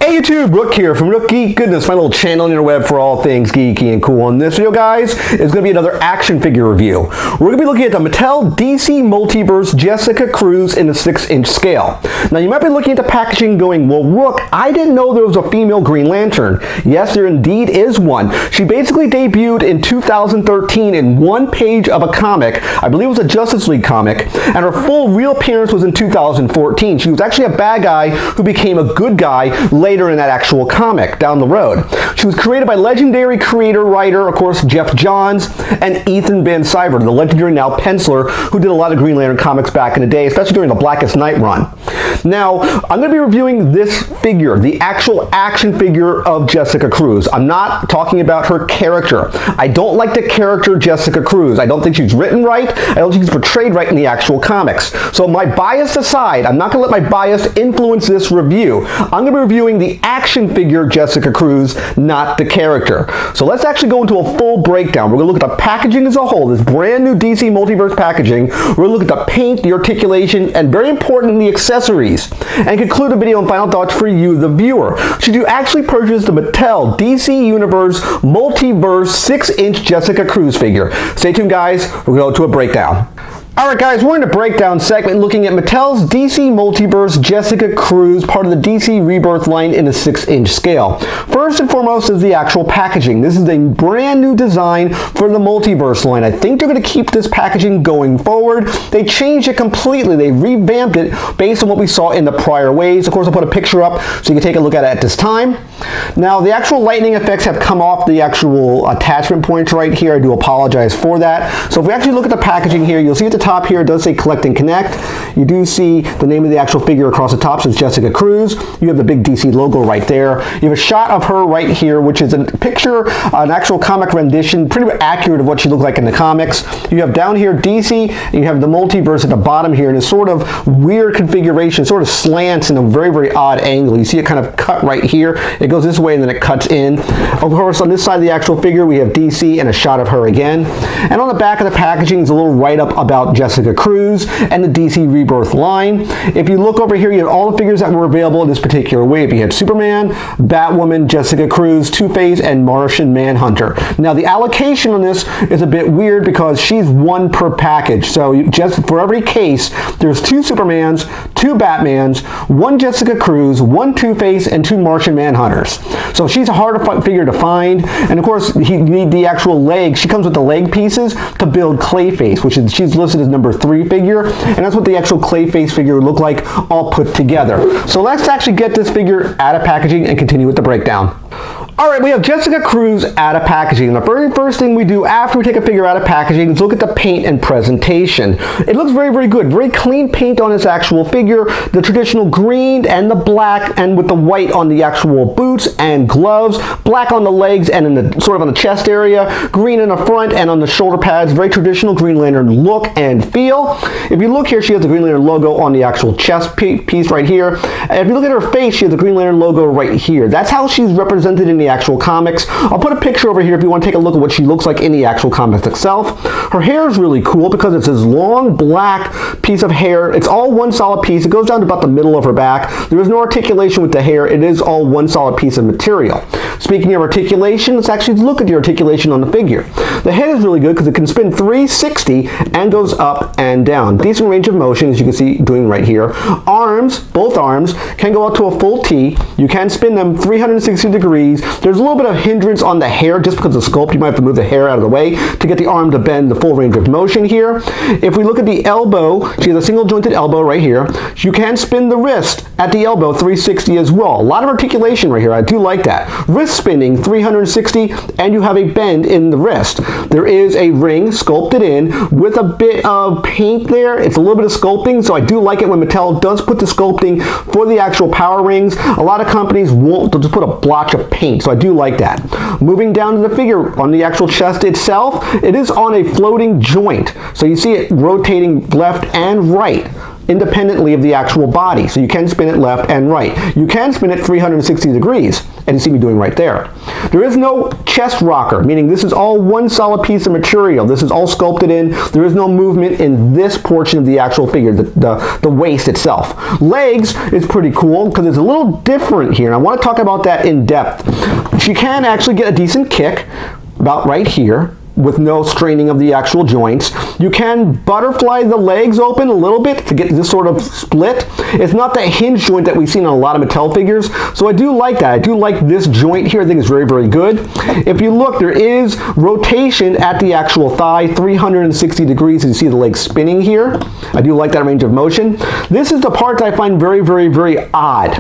Hey YouTube, Rook here from Rook Geek Goodness, my little channel on the interweb for all things geeky and cool. On this video, guys, is going to be another action figure review. We're going to be looking at the Mattel DC Multiverse Jessica Cruz in a 6-inch scale. Now, you might be looking at the packaging going, well, Rook, I didn't know there was a female Green Lantern. Yes, there indeed is one. She basically debuted in 2013 in one page of a comic. I believe it was a Justice League comic, and her full real appearance was in 2014. She was actually a bad guy who became a good guy later in that actual comic down the road. She was created by legendary writer, of course, Geoff Johns, and Ethan Van Sciver, the legendary now penciler who did a lot of Green Lantern comics back in the day, especially during the Blackest Night run. Now, I'm going to be reviewing this figure, the actual action figure of Jessica Cruz. I'm not talking about her character. I don't like the character Jessica Cruz. I don't think she's written right. I don't think she's portrayed right in the actual comics. So my bias aside, I'm not going to let my bias influence this review. I'm going to be reviewing the action figure Jessica Cruz, not the character. So let's actually go into a full breakdown. We're going to look at the packaging as a whole, this brand new DC Multiverse packaging. We're going to look at the paint, the articulation, and very important, the accessories. And conclude the video on final thoughts for you, the viewer. Should you actually purchase the Mattel DC Universe Multiverse 6-inch Jessica Cruz figure? Stay tuned, guys. We're going to go to a breakdown. Alright guys, we're in the breakdown segment looking at Mattel's DC Multiverse Jessica Cruz, part of the DC Rebirth line in a 6-inch scale. First and foremost is the actual packaging. This is a brand new design for the Multiverse line. I think they're going to keep this packaging going forward. They changed it completely. They revamped it based on what we saw in the prior waves. Of course, I'll put a picture up so you can take a look at it at this time. Now, the actual lightning effects have come off the actual attachment points right here. I do apologize for that. So if we actually look at the packaging here, you'll see at the top here it does say Collect and Connect. You do see the name of the actual figure across the top, says Jessica Cruz. You have the big DC logo right there. You have a shot of her right here, which is a picture, an actual comic rendition, pretty accurate of what she looked like in the comics. You have down here DC, and you have the Multiverse at the bottom here in a sort of weird configuration, sort of slants in a very, very odd angle. You see it kind of cut right here. It goes this way and then it cuts in. Of course, on this side of the actual figure, we have DC and a shot of her again. And on the back of the packaging is a little write-up about Jessica Cruz and the DC Rebirth line. If you look over here, you have all the figures that were available in this particular wave. You had Superman, Batwoman, Jessica Cruz, Two-Face, and Martian Manhunter. Now, the allocation on this is a bit weird because she's one per package. So just for every case, there's 2 Supermans, 2 Batmans, 1 Jessica Cruz, 1 Two-Face, and 2 Martian Manhunters. So she's a harder figure to find. And of course, you need the actual legs. She comes with the leg pieces to build Clayface, which is, she's listed as number 3 figure, and that's what the actual Clayface figure would look like all put together. So let's actually get this figure out of packaging and continue with the breakdown. Alright, we have Jessica Cruz out of packaging. The very first thing we do after we take a figure out of packaging is look at the paint and presentation. It looks very, very good. Very clean paint on this actual figure. The traditional green and the black, and with the white on the actual boots and gloves. Black on the legs and in the sort of on the chest area. Green in the front and on the shoulder pads. Very traditional Green Lantern look and feel. If you look here, she has the Green Lantern logo on the actual chest piece right here. And if you look at her face, she has the Green Lantern logo right here. That's how she's represented in the actual comics. I'll put a picture over here if you want to take a look at what she looks like in the actual comics itself. Her hair is really cool because it's this long black piece of hair. It's all one solid piece. It goes down to about the middle of her back. There is no articulation with the hair. It is all one solid piece of material. Speaking of articulation, let's actually look at the articulation on the figure. The head is really good because it can spin 360 and goes up and down. Decent range of motion, as you can see doing right here. Arms, both arms, can go out to a full T. You can spin them 360 degrees. There's a little bit of hindrance on the hair just because of the sculpt. You might have to move the hair out of the way to get the arm to bend the full range of motion here. If we look at the elbow, she has a single jointed elbow right here. You can spin the wrist at the elbow 360 as well. A lot of articulation right here. I do like that. Wrist spinning 360, and you have a bend in the wrist. There is a ring sculpted in with a bit of paint there. It's a little bit of sculpting, so I do like it when Mattel does put the sculpting for the actual power rings. A lot of companies won't. They'll just put a blotch of paint, so I do like that. Moving down to the figure, on the actual chest itself, it is on a floating joint. So you see it rotating left and right. independently of the actual body. So you can spin it left and right. You can spin it 360 degrees, and you see me doing right there. There is no chest rocker, meaning this is all one solid piece of material. This is all sculpted in. There is no movement in this portion of the actual figure, the waist itself. Legs is pretty cool because it's a little different here, and I want to talk about that in depth. She can actually get a decent kick about right here, with no straining of the actual joints. You can butterfly the legs open a little bit to get this sort of split. It's not that hinge joint that we've seen on a lot of Mattel figures, so I do like that. I do like this joint here. I think it's very, very good. If you look, there is rotation at the actual thigh, 360 degrees, as you see the legs spinning here. I do like that range of motion. This is the part that I find very, very, very odd.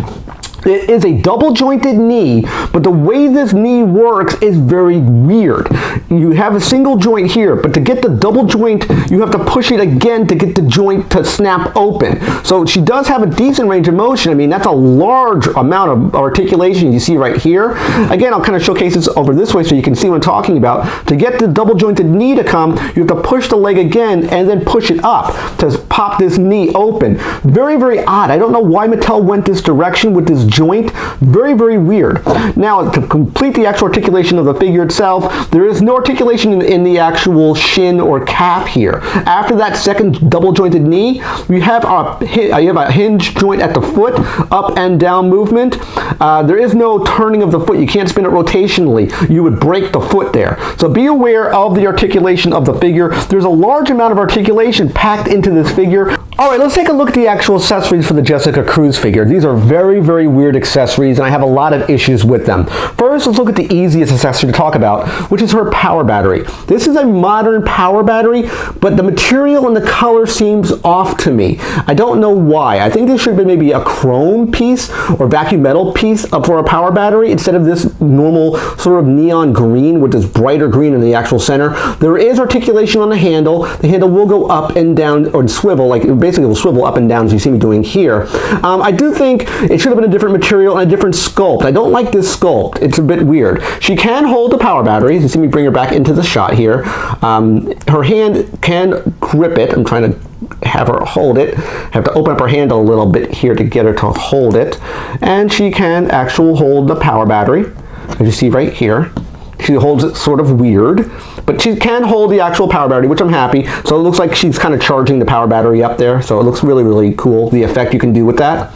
It is a double jointed knee, but the way this knee works is very weird. You have a single joint here, but to get the double joint, you have to push it again to get the joint to snap open. So she does have a decent range of motion. I mean, that's a large amount of articulation you see right here. Again, I'll kind of showcase this over this way so you can see what I'm talking about. To get the double jointed knee to come, you have to push the leg again and then push it up to pop this knee open. Very, very odd. I don't know why Mattel went this direction with this joint. Very, very weird. Now, to complete the actual articulation of the figure itself, there is no articulation in the actual shin or calf here. After that second double jointed knee, you have a hinge joint at the foot, up and down movement. There is no turning of the foot. You can't spin it rotationally. You would break the foot there. So be aware of the articulation of the figure. There's a large amount of articulation packed into this figure. All right, let's take a look at the actual accessories for the Jessica Cruz figure. These are very, very weird accessories, and I have a lot of issues with them. First, let's look at the easiest accessory to talk about, which is her power battery. This is a modern power battery, but the material and the color seems off to me. I don't know why. I think this should have been maybe a chrome piece or vacuum metal piece for a power battery instead of this normal sort of neon green with this brighter green in the actual center. There is articulation on the handle. The handle will go up and down or swivel, like basically it will swivel up and down as you see me doing here. I do think it should have been a different material and a different sculpt. I don't like this sculpt. It's a bit weird. She can hold the power battery. You see me bring her back into the shot here. Her hand can grip it. I'm trying to have her hold it. Have to open up her hand a little bit here to get her to hold it. And she can actually hold the power battery, as you see right here. She holds it sort of weird, but she can hold the actual power battery, which I'm happy. So it looks like she's kind of charging the power battery up there. So it looks really, really cool, the effect you can do with that.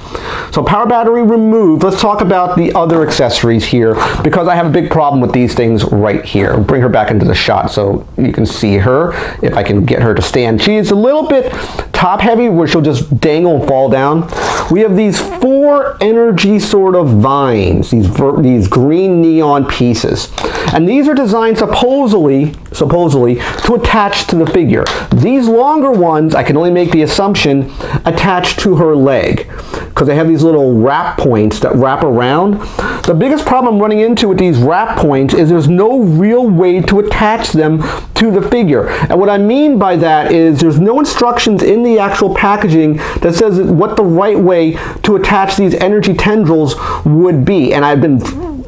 So power battery removed. Let's talk about the other accessories here, because I have a big problem with these things right here. I'll bring her back into the shot so you can see her, if I can get her to stand. She is a little bit top heavy where she'll just dangle and fall down. We have these 4 energy sort of vines, these green neon pieces. And these are designed supposedly to attach to the figure. These longer ones, I can only make the assumption, attach to her leg, because they have these little wrap points that wrap around. The biggest problem I'm running into with these wrap points is there's no real way to attach them to the figure. And what I mean by that is there's no instructions in the actual packaging that says what the right way to attach these energy tendrils would be. And I've been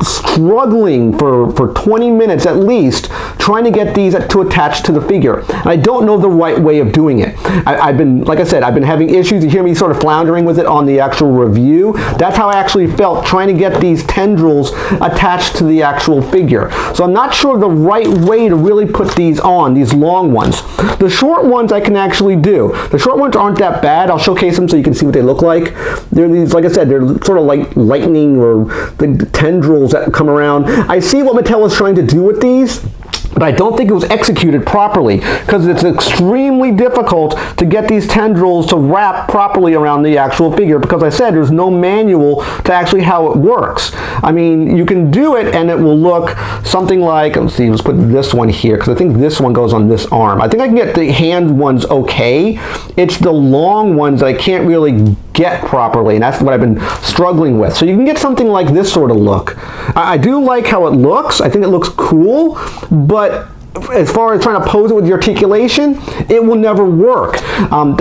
struggling for 20 minutes at least trying to get these to attach to the figure. And I don't know the right way of doing it. I've been, like I said, I've been having issues. You hear me sort of floundering with it on the actual review. That's how I actually felt trying to get these tendrils attached to the actual figure. So I'm not sure of the right way to really put these on, these long ones. The short ones I can actually do. The short ones aren't that bad. I'll showcase them so you can see what they look like. They're these, like I said, they're sort of like lightning or the tendrils that come around. I see what Mattel is trying to do with these, but I don't think it was executed properly, because it's extremely difficult to get these tendrils to wrap properly around the actual figure, because I said there's no manual to actually how it works. I mean, you can do it and it will look something like, let's see, let's put this one here, because I think this one goes on this arm. I think I can get the hand ones okay. It's the long ones that I can't really get properly, and that's what I've been struggling with. So you can get something like this sort of look. I do like how it looks. I think it looks cool, but as far as trying to pose it with the articulation, it will never work.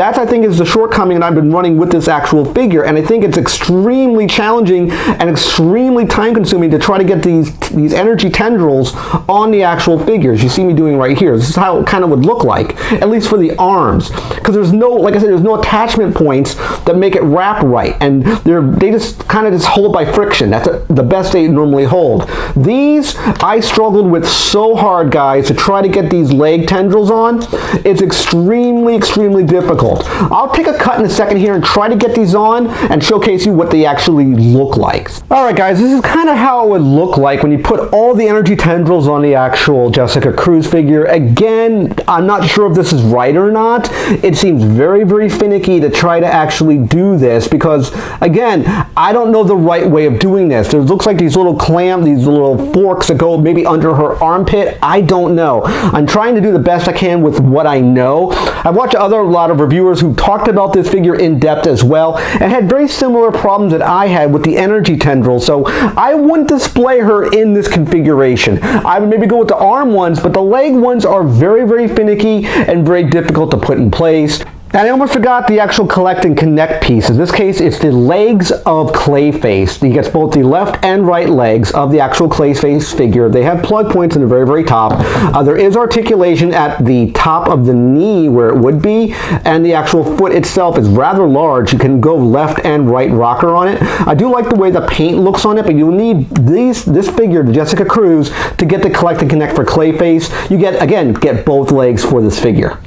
That, I think, is the shortcoming that I've been running with this actual figure, and I think it's extremely challenging and extremely time-consuming to try to get these energy tendrils on the actual figures. You see me doing right here. This is how it kind of would look like, at least for the arms, because there's no, like I said, there's no attachment points that make it wrap right, and they just kind of just hold by friction. That's the best they normally hold. These, I struggled with so hard, guys, to try to get these leg tendrils on. It's extremely, extremely difficult. I'll take a cut in a second here and try to get these on and showcase you what they actually look like. Alright guys, this is kind of how it would look like when you put all the energy tendrils on the actual Jessica Cruz figure. Again, I'm not sure if this is right or not. It seems very, very finicky to try to actually do this because, again, I don't know the right way of doing this. There looks like these little these little forks that go maybe under her armpit. I don't know. I'm trying to do the best I can with what I know. I've watched a lot of reviewers who talked about this figure in depth as well and had very similar problems that I had with the energy tendrils, so I wouldn't display her in this configuration. I would maybe go with the arm ones, but the leg ones are very, very finicky and very difficult to put in place. And I almost forgot the actual collect and connect piece. In this case, it's the legs of Clayface. He gets both the left and right legs of the actual Clayface figure. They have plug points in the very, very top. There is articulation at the top of the knee where it would be, and the actual foot itself is rather large. You can go left and right rocker on it. I do like the way the paint looks on it, but you'll need this figure, the Jessica Cruz, to get the collect and connect for Clayface. You get both legs for this figure.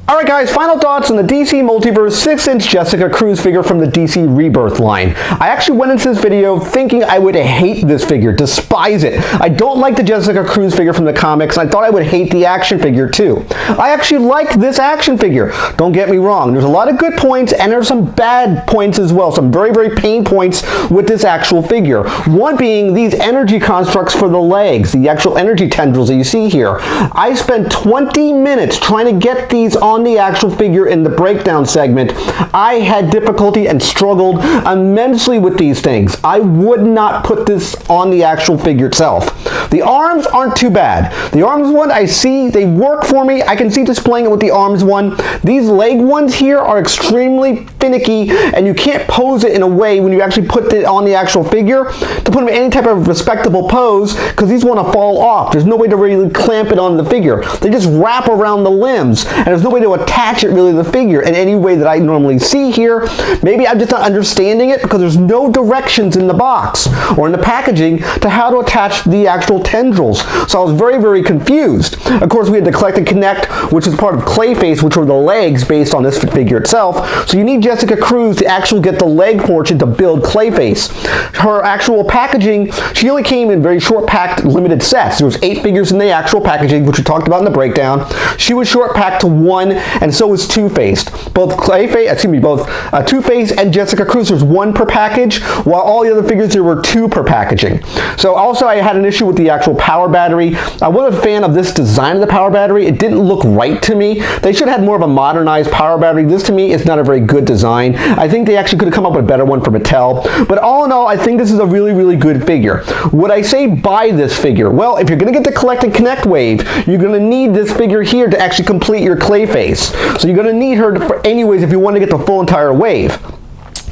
Alright guys, final thoughts on the DC Multiverse 6-inch Jessica Cruz figure from the DC Rebirth line. I actually went into this video thinking I would hate this figure, despise it. I don't like the Jessica Cruz figure from the comics, and I thought I would hate the action figure too. I actually like this action figure, don't get me wrong. There's a lot of good points, and there's some bad points as well, some very, very pain points with this actual figure. One being these energy constructs for the legs, the actual energy tendrils that you see here. I spent 20 minutes trying to get these on the actual figure in the breakdown segment. I had difficulty and struggled immensely with these things. I would not put this on the actual figure itself. The arms aren't too bad. The arms one, I see, they work for me. I can see displaying it with the arms one. These leg ones here are extremely finicky, and you can't pose it in a way when you actually put it on the actual figure to put them in any type of respectable pose, because these want to fall off. There's no way to really clamp it on the figure. They just wrap around the limbs, and there's no way to attach it really to the figure in any way that I normally see here. Maybe I'm just not understanding it because there's no directions in the box or in the packaging to how to attach the actual tendrils. So I was very, very confused. Of course, we had the collect and connect, which is part of Clayface, which were the legs based on this figure itself. So you need Jessica Cruz to actually get the leg portion to build Clayface. Her actual packaging, she only came in very short packed limited sets. There was 8 figures in the actual packaging, which we talked about in the breakdown. She was short packed to 1, and so was Two-Faced. Both Two-Face and Jessica Cruz was 1 per package, while all the other figures there were 2 per packaging. So also I had an issue with the actual power battery. I wasn't a fan of this design of the power battery. It didn't look right to me. They should have had more of a modernized power battery. This to me is not a very good design. I think they actually could have come up with a better one for Mattel. But all in all, I think this is a really, really good figure. Would I say buy this figure? Well, if you're going to get the collect and connect wave, you're going to need this figure here to actually complete your Clayface. So you're going to need her anyways if you want to get the full entire wave.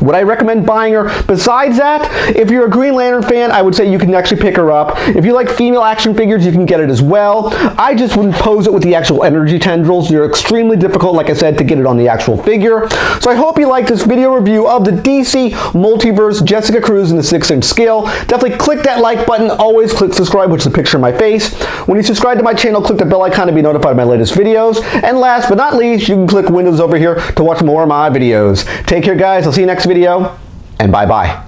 Would I recommend buying her? Besides that, if you're a Green Lantern fan, I would say you can actually pick her up. If you like female action figures, you can get it as well. I just wouldn't pose it with the actual energy tendrils. They're extremely difficult, like I said, to get it on the actual figure. So I hope you liked this video review of the DC Multiverse Jessica Cruz in the 6-inch scale. Definitely click that like button. Always click subscribe, which is a picture of my face. When you subscribe to my channel, click the bell icon to be notified of my latest videos. And last but not least, you can click Windows over here to watch more of my videos. Take care, guys. I'll see you next video, and bye-bye.